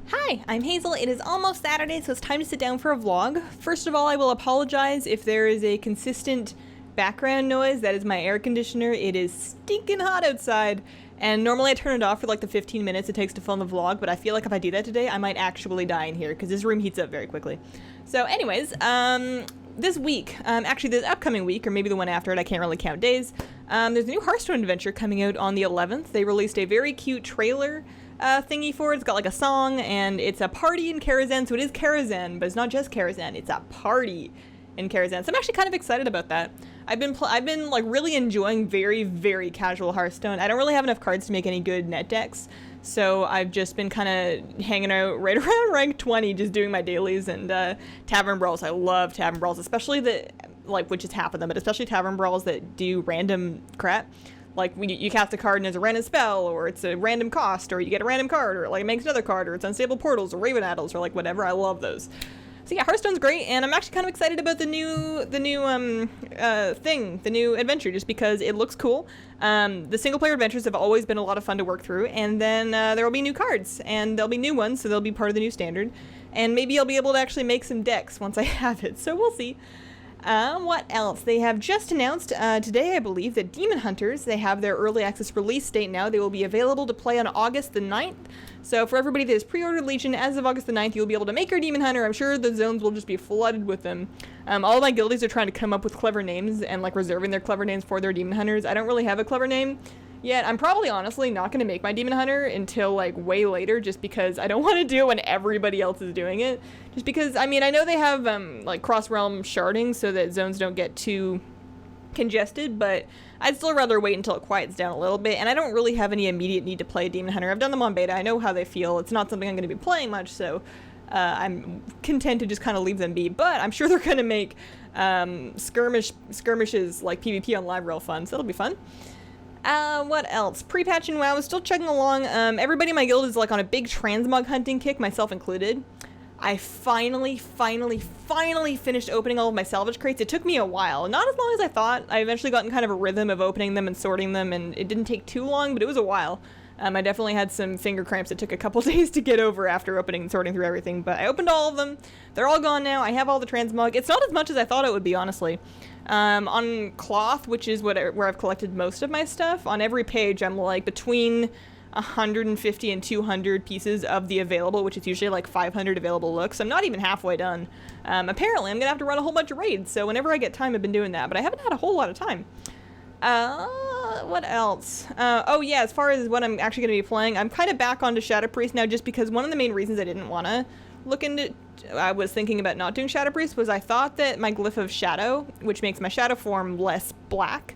Hi, I'm Hazel. It is almost Saturday, so it's time to sit down for a vlog. First of all, I will apologize if there is a consistent background noise. That is my air conditioner. It is stinking hot outside, and normally I turn it off for like the 15 minutes it takes to film the vlog, but I feel like if I do that today, I might actually die in here, because this room heats up very quickly. So anyways, this week, actually this upcoming week, or maybe the one after it, I can't really count days, there's a new Hearthstone adventure coming out on the 11th. They released a very cute trailer thingy for it. It's got like a song, and it's a party in Karazhan, so it is Karazhan, but it's not just Karazhan, it's a party in Karazhan. So I'm actually kind of excited about that. I've been like really enjoying very, very casual Hearthstone. I don't really have enough cards to make any good net decks, so I've just been kind of hanging out right around rank 20, just doing my dailies and Tavern Brawls. I love Tavern Brawls, especially which is half of them, but especially Tavern Brawls that do random crap. Like, you cast a card and it's a random spell, or it's a random cost, or you get a randing card, or like it makes another card, or it's unstable portals, or Raven Addles, or like whatever. I love those. So yeah, Hearthstone's great, and I'm actually kind of excited about the new adventure, just because it looks cool. The single player adventures have always been a lot of fun to work through, and then there will be new cards, and there'll be new ones, so they'll be part of the new standard. And maybe I'll be able to actually make some decks once I have it, so we'll see. What else? They have just announced today, I believe, that Demon Hunters, they have their early access release date now. They will be available to play on August the 9th. So for everybody that has pre-ordered Legion, as of August the 9th, you'll be able to make your Demon Hunter. I'm sure the zones will just be flooded with them. All my guildies are trying to come up with clever names and like reserving their clever names for their Demon Hunters. I don't really have a clever name yet. I'm probably honestly not going to make my Demon Hunter until like way later, just because I don't want to do it when everybody else is doing it. Just because, I mean, I know they have like cross-realm sharding so that zones don't get too congested, but I'd still rather wait until it quiets down a little bit, and I don't really have any immediate need to play Demon Hunter. I've done them on beta. I know how they feel. It's not something I'm going to be playing much, so I'm content to just kind of leave them be, but I'm sure they're going to make skirmishes like PvP on live real fun, so that'll be fun. What else? PrePatch and WoW is still chugging along. Everybody in my guild is like on a big transmog hunting kick, myself included. I finally finished opening all of my salvage crates. It took me a while, not as long as I thought. I eventually got in kind of a rhythm of opening them and sorting them, and it didn't take too long, but it was a while. I definitely had some finger cramps that took a couple days to get over after opening and sorting through everything, but I opened all of them. They're all gone now. I have all the transmog. It's not as much as I thought it would be, honestly. On cloth, which is where I've collected most of my stuff, on every page I'm like between 150 and 200 pieces of the available, which is usually like 500 available looks. I'm not even halfway done. Apparently I'm gonna have to run a whole bunch of raids, so whenever I get time I've been doing that, but I haven't had a whole lot of time. What else? Oh yeah, as far as what I'm actually gonna be playing, I'm kind of back onto Shadow Priest now, just because one of the main reasons I didn't want to look into, I was thinking about not doing Shadow Priest, was I thought that my Glyph of Shadow, which makes my shadow form less black,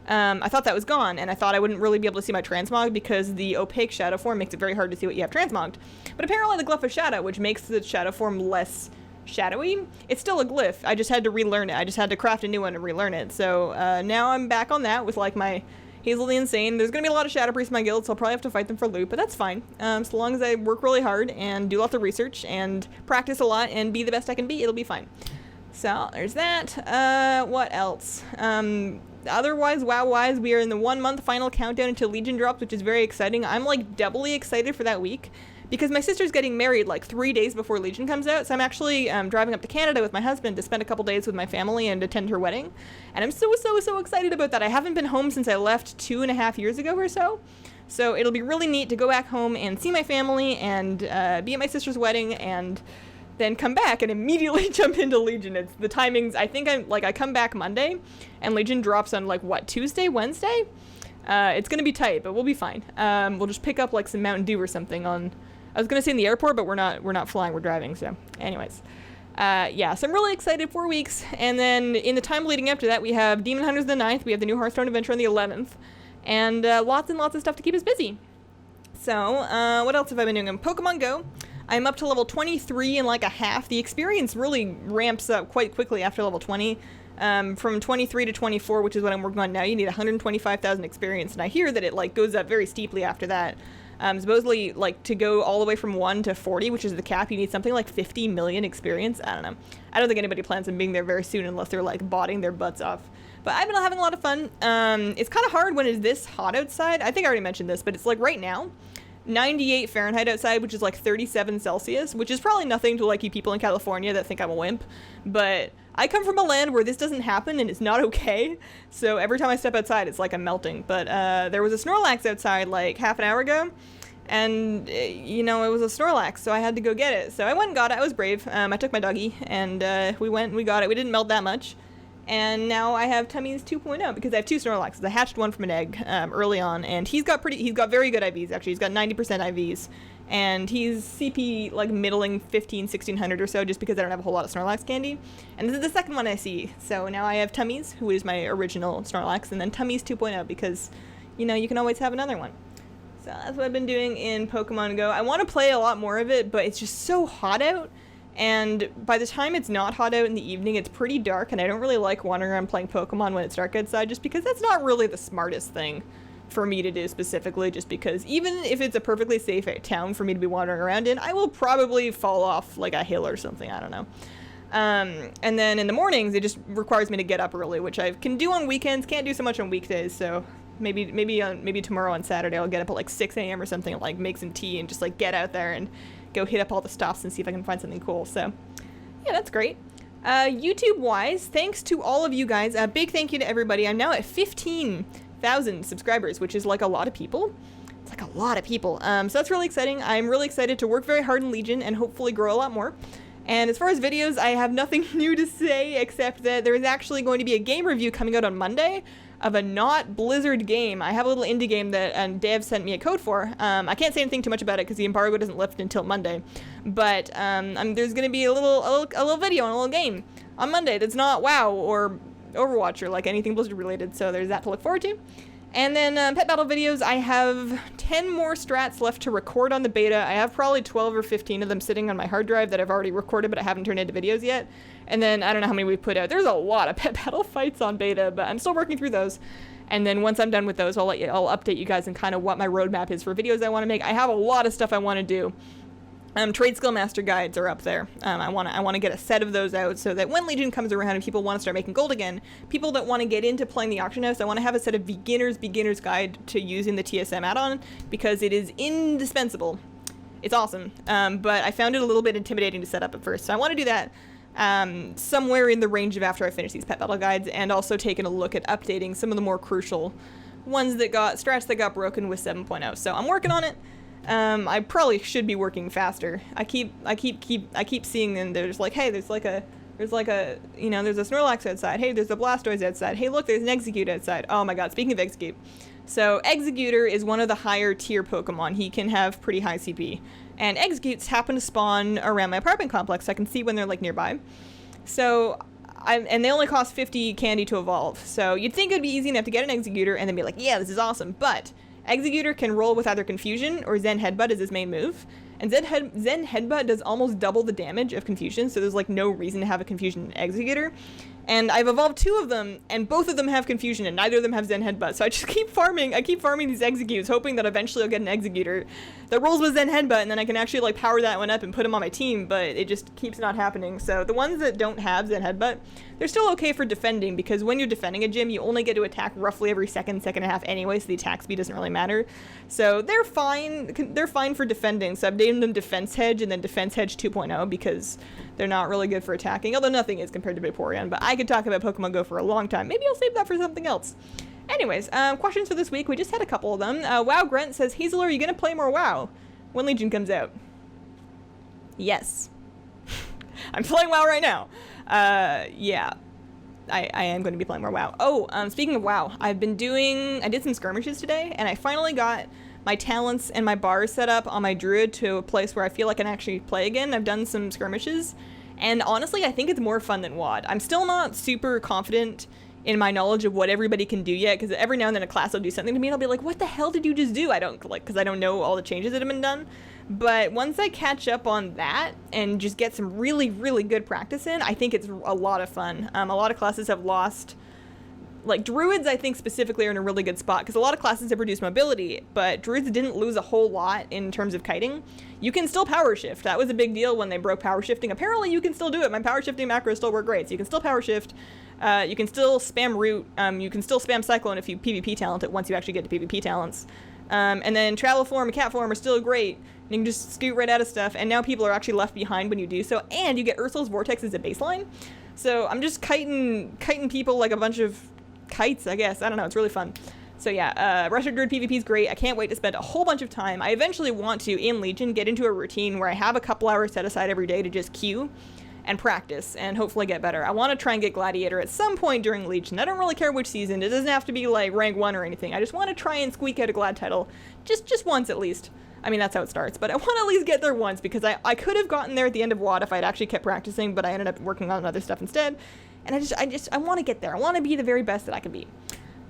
I thought that was gone, and I thought I wouldn't really be able to see my transmog because the opaque shadow form makes it very hard to see what you have transmogged. But apparently the Glyph of Shadow, which makes the shadow form less shadowy, it's still a glyph. I just had to relearn it. I just had to craft a new one and relearn it. So now I'm back on that with like my Hazel the Insane. There's going to be a lot of Shadow Priests in my guild, so I'll probably have to fight them for loot, but that's fine. So long as I work really hard and do lots of research and practice a lot and be the best I can be, it'll be fine. So there's that. What else? Otherwise, WoW-wise, we are in the 1 month final countdown until Legion drops, which is very exciting. I'm like doubly excited for that week because my sister's getting married like 3 days before Legion comes out, so I'm actually driving up to Canada with my husband to spend a couple days with my family and attend her wedding, and I'm so excited about that. I haven't been home since I left 2.5 years ago or so, so it'll be really neat to go back home and see my family and be at my sister's wedding and then come back and immediately jump into Legion. It's the timings, I think I come back Monday and Legion drops on like what, Tuesday, Wednesday? It's gonna be tight, but we'll be fine. We'll just pick up like some Mountain Dew or something on, I was gonna say in the airport, but we're not flying, we're driving, so anyways. Yeah, so I'm really excited, 4 weeks, and then in the time leading up to that, we have Demon Hunters the 9th, we have the new Hearthstone adventure on the 11th, and lots and lots of stuff to keep us busy. So, what else have I been doing? Pokemon Go. I'm up to level 23 in like a half. The experience really ramps up quite quickly after level 20. From 23 to 24, which is what I'm working on now, you need 125,000 experience, and I hear that it like goes up very steeply after that. Supposedly, like, to go all the way from 1 to 40, which is the cap, you need something like 50 million experience. I don't know. I don't think anybody plans on being there very soon unless they're like botting their butts off. But I've been having a lot of fun. It's kind of hard when it's this hot outside. I think I already mentioned this, but it's like right now. 98 Fahrenheit outside, which is like 37 Celsius, which is probably nothing to like you people in California that think I'm a wimp, but I come from a land where this doesn't happen and it's not okay, so every time I step outside it's like I'm melting. But there was a Snorlax outside like half an hour ago, and you know, it was a Snorlax, so I had to go get it. So I went and got it. I was brave. I took my doggy and we went and we got it. We didn't melt that much. And now I have Tummies 2.0 because I have 2 Snorlaxes. I hatched one from an egg early on, and he's got very good IVs, actually. He's got 90% IVs, and he's CP like middling 1600 or so, just because I don't have a whole lot of Snorlax candy. And this is the second one I see. So now I have Tummies, who is my original Snorlax, and then Tummies 2.0 because, you know, you can always have another one. So that's what I've been doing in Pokemon Go. I want to play a lot more of it, but it's just so hot out. And by the time it's not hot out in the evening, it's pretty dark, and I don't really like wandering around playing Pokemon when it's dark outside, just because that's not really the smartest thing for me to do specifically, just because even if it's a perfectly safe town for me to be wandering around in, I will probably fall off like a hill or something, I don't know. And then in the mornings, it just requires me to get up early, which I can do on weekends, can't do so much on weekdays, so maybe tomorrow on Saturday I'll get up at like 6 a.m. or something, like make some tea and just like get out there and go hit up all the stops and see if I can find something cool. So yeah, that's great. YouTube wise, thanks to all of you guys. A big thank you to everybody. I'm now at 15,000 subscribers, which is like a lot of people. It's like a lot of people. So that's really exciting. I'm really excited to work very hard in Legion and hopefully grow a lot more. And as far as videos, I have nothing new to say except that there is actually going to be a game review coming out on Monday of a not Blizzard game. I have a little indie game that Dev sent me a code for. I can't say anything too much about it because the embargo doesn't lift until Monday. But there's going to be a little video and a little game on Monday that's not WoW or Overwatch or like anything Blizzard related. So there's that to look forward to. And then pet battle videos, I have 10 more strats left to record on the beta. I have probably 12 or 15 of them sitting on my hard drive that I've already recorded, but I haven't turned into videos yet. And then I don't know how many we've put out. There's a lot of pet battle fights on beta, but I'm still working through those. And then once I'm done with those, I'll update you guys on kind of what my roadmap is for videos I want to make. I have a lot of stuff I want to do. Trade Skill Master guides are up there. I want to get a set of those out so that when Legion comes around and people want to start making gold again, people that want to get into playing the auction house, I want to have a set of beginner's guide to using the TSM add-on because it is indispensable. It's awesome, but I found it a little bit intimidating to set up at first, so I want to do that somewhere in the range of after I finish these pet battle guides, and also taking a look at updating some of the more crucial ones that got strats that got broken with 7.0. So I'm working on it. I probably should be working faster. I keep seeing them. There's like, hey, there's a Snorlax outside. Hey, there's a Blastoise outside. Hey, look, there's an Execute outside. Oh my god, speaking of Execute. So Executor is one of the higher tier Pokemon. He can have pretty high CP. And Executes happen to spawn around my apartment complex, so I can see when they're like nearby. So and they only cost 50 candy to evolve. So you'd think it would be easy enough to get an Executor and then be like, yeah, this is awesome. But Executor can roll with either Confusion or Zen Headbutt as his main move. And Zen Headbutt does almost double the damage of Confusion, so there's like no reason to have a Confusion Executor. And I've evolved 2 of them, and both of them have Confusion, and neither of them have Zen Headbutt. So I just keep farming. I keep farming these Executes, hoping that eventually I'll get an Executor that rolls with Zen Headbutt, and then I can actually like power that one up and put him on my team, but it just keeps not happening. So the ones that don't have Zen Headbutt, they're still okay for defending, because when you're defending a gym, you only get to attack roughly every second and a half anyway, so the attack speed doesn't really matter. So they're fine. They're fine for defending. So I've named them Defense Hedge and then Defense Hedge 2.0 because they're not really good for attacking, although nothing is compared to Vaporeon. But I could talk about Pokemon Go for a long time. Maybe I'll save that for something else. Anyways, questions for this week. We just had a couple of them. WoW Grunt says, Hazel, are you going to play more WoW when Legion comes out? Yes. I'm playing WoW right now. Yeah. I am going to be playing more WoW. Oh, speaking of WoW, I did some skirmishes today, and I finally got my talents and my bars set up on my druid to a place where I feel like I can actually play again. I've done some skirmishes, and honestly, I think it's more fun than WoD. I'm still not super confident in my knowledge of what everybody can do yet, because every now and then a class will do something to me, and I'll be like, what the hell did you just do? Because I don't know all the changes that have been done. But once I catch up on that and just get some really, really good practice in, I think it's a lot of fun. A lot of classes have lost, like druids I think specifically are in a really good spot, because a lot of classes have reduced mobility, but druids didn't lose a whole lot in terms of kiting. You can still power shift. That was a big deal when they broke power shifting. Apparently you can still do it. My power shifting macros still work great, so you can still power shift. You can still spam root. You can still spam cyclone if you PvP talent it once you actually get to PvP talents. And then travel form and cat form are still great. You can just scoot right out of stuff, and now people are actually left behind when you do so, and you get Ursul's Vortex as a baseline. So I'm just kiting people like a bunch of kites, I guess. I don't know, it's really fun. So yeah, Rush Druid PvP is great. I can't wait to spend a whole bunch of time. I eventually want to, in Legion, get into a routine where I have a couple hours set aside every day to just queue and practice and hopefully get better. I want to try and get Gladiator at some point during Legion. I don't really care which season. It doesn't have to be like rank 1 or anything. I just want to try and squeak out a Glad title just once at least. I mean, that's how it starts, but I want to at least get there once because I could have gotten there at the end of WoD if I'd actually kept practicing, but I ended up working on other stuff instead. And I want to get there. I want to be the very best that I can be.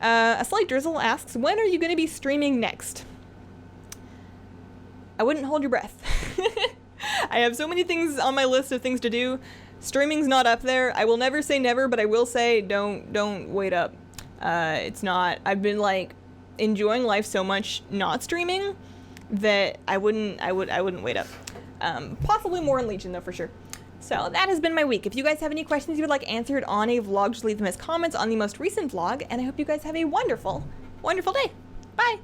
A Slight Drizzle asks, when are you going to be streaming next? I wouldn't hold your breath. I have so many things on my list of things to do. Streaming's not up there. I will never say never, but I will say don't wait up. It's not. I've been like enjoying life so much not streaming that I wouldn't wait up. Possibly more in Legion though, for sure. So that has been my week. If you guys have any questions you would like answered on a vlog, just leave them as comments on the most recent vlog, and I hope you guys have a wonderful, wonderful day. Bye!